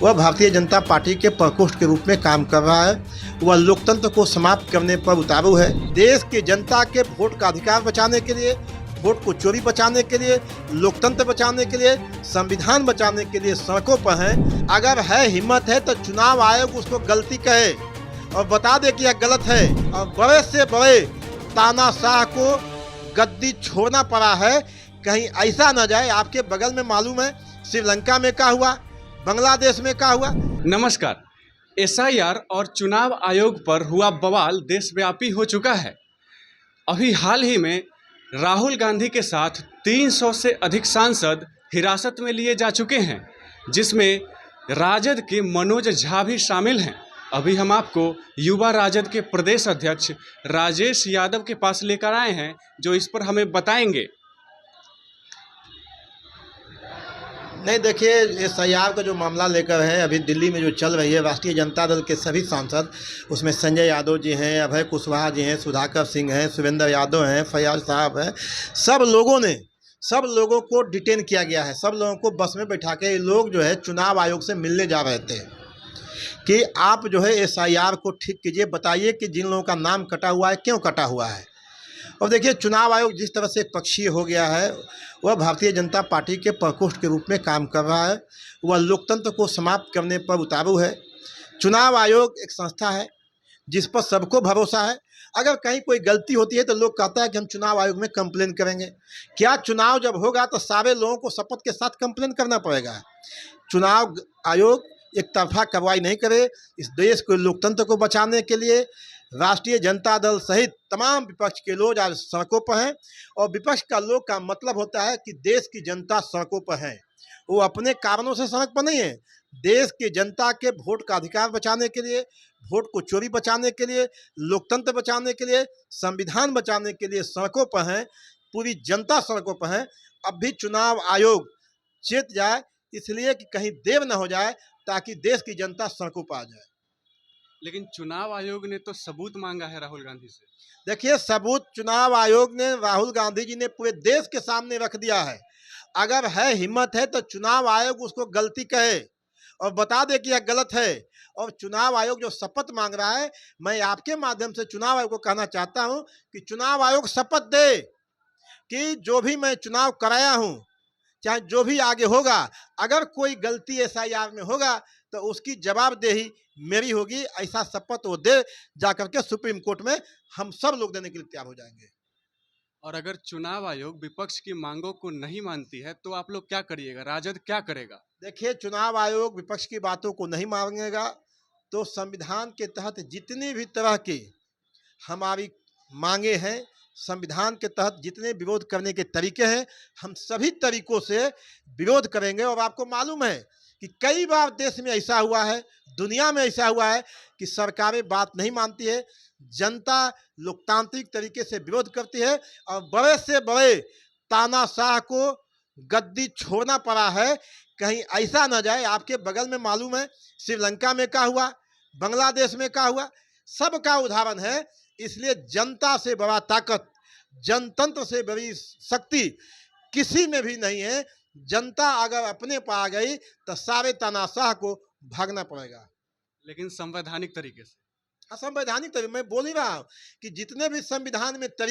वह भारतीय जनता पार्टी के प्रकोष्ठ के रूप में काम कर रहा है। वह लोकतंत्र को समाप्त करने पर उतारू है। देश की जनता के वोट का अधिकार बचाने के लिए, वोट को चोरी बचाने के लिए, लोकतंत्र बचाने के लिए, संविधान बचाने के लिए सड़कों पर हैं। अगर है हिम्मत है तो चुनाव आयोग उसको गलती कहे और बता दे कि यह गलत है। और बड़े से बड़े तानाशाह को गद्दी छोड़ना पड़ा है। कहीं ऐसा न जाए, आपके बगल में मालूम है श्रीलंका में क्या हुआ, बांग्लादेश में क्या हुआ। नमस्कार। एसआईआर और चुनाव आयोग पर हुआ बवाल देशव्यापी हो चुका है। अभी हाल ही में राहुल गांधी के साथ 300 से अधिक सांसद हिरासत में लिए जा चुके हैं, जिसमें राजद के मनोज झा भी शामिल हैं। अभी हम आपको युवा राजद के प्रदेश अध्यक्ष राजेश यादव के पास लेकर आए हैं, जो इस पर हमें बताएंगे। नहीं, देखिए, एसआईआर का जो मामला लेकर है, अभी दिल्ली में जो चल रही है, राष्ट्रीय जनता दल के सभी सांसद, उसमें संजय यादव जी हैं, अभय कुशवाहा जी हैं, सुधाकर सिंह हैं, सुरेंद्र यादव हैं, फैयाज साहब हैं, सब लोगों को डिटेन किया गया है। सब लोगों को बस में बैठा के ये लोग जो है चुनाव आयोग से मिलने जा रहे थे कि आप जो है एसआईआर को ठीक कीजिए, बताइए कि जिन लोगों का नाम कटा हुआ है क्यों कटा हुआ है। और देखिए, चुनाव आयोग जिस तरह से पक्षीय हो गया है, वह भारतीय जनता पार्टी के प्रकोष्ठ के रूप में काम कर रहा है। वह लोकतंत्र को समाप्त करने पर उतारू है। चुनाव आयोग एक संस्था है जिस पर सबको भरोसा है। अगर कहीं कोई गलती होती है तो लोग कहता है कि हम चुनाव आयोग में कंप्लेन करेंगे। क्या चुनाव जब होगा तो सारे लोगों को शपथ के साथ कंप्लेन करना पड़ेगा? चुनाव आयोग एक तरफा कार्रवाई नहीं करे। इस देश को, लोकतंत्र को बचाने के लिए राष्ट्रीय जनता दल सहित तमाम विपक्ष के लोग आज सड़कों पर हैं। और विपक्ष का लोग का मतलब होता है कि देश की जनता सड़कों पर है। वो अपने कारणों से सड़क पर नहीं है। देश की जनता के वोट का अधिकार बचाने के लिए, वोट को चोरी बचाने के लिए, लोकतंत्र बचाने के लिए, संविधान बचाने के लिए सड़कों पर हैं। पूरी जनता सड़कों पर है। अब भी चुनाव आयोग चेत जाए, इसलिए कि कहीं देर न हो जाए, ताकि देश की जनता सड़कों पर आ जाए। लेकिन चुनाव आयोग ने तो सबूत मांगा है राहुल गांधी से। देखिए, सबूत चुनाव आयोग ने राहुल गांधी जी ने पूरे देश के सामने रख दिया है। अगर है हिम्मत है तो चुनाव आयोग उसको गलती कहे और बता दे कि यह गलत है। और चुनाव आयोग जो शपथ मांग रहा है, मैं आपके माध्यम से चुनाव आयोग को कहना चाहता हूं कि चुनाव आयोग शपथ दे कि जो भी मैं चुनाव कराया हूं, चाहे जो भी आगे होगा, अगर कोई गलती एसआईआर में होगा तो उसकी जवाबदेही मेरी होगी। ऐसा शपथ वो दे, जाकर के सुप्रीम कोर्ट में हम सब लोग देने के लिए तैयार हो जाएंगे। और अगर चुनाव आयोग विपक्ष की मांगों को नहीं मानती है तो आप लोग क्या करिएगा? राजद क्या करेगा? देखिए, चुनाव आयोग विपक्ष की बातों को नहीं मानेगा तो संविधान के तहत जितनी भी तरह की हमारी मांगे हैं, संविधान के तहत जितने विरोध करने के तरीके हैं, हम सभी तरीकों से विरोध करेंगे। और आपको मालूम है कि कई बार देश में ऐसा हुआ है, दुनिया में ऐसा हुआ है कि सरकारें बात नहीं मानती है, जनता लोकतांत्रिक तरीके से विरोध करती है और बड़े से बड़े तानाशाह को गद्दी छोड़ना पड़ा है। कहीं ऐसा न जाए, आपके बगल में मालूम है श्रीलंका में क्या हुआ, बांग्लादेश में क्या हुआ, सबका उदाहरण है। इसलिए जनता से बड़ा ताकत, जनतंत्र से बड़ी शक्ति किसी में भी नहीं है। जनता अगर अपने पर आ गई तो सारे तानाशाह को भागना पड़ेगा, लेकिन संवैधानिक तरीके से। असंवैधानिक तरीके। मैं बोल ही रहा हूँ कि जितने भी संविधान में तरीके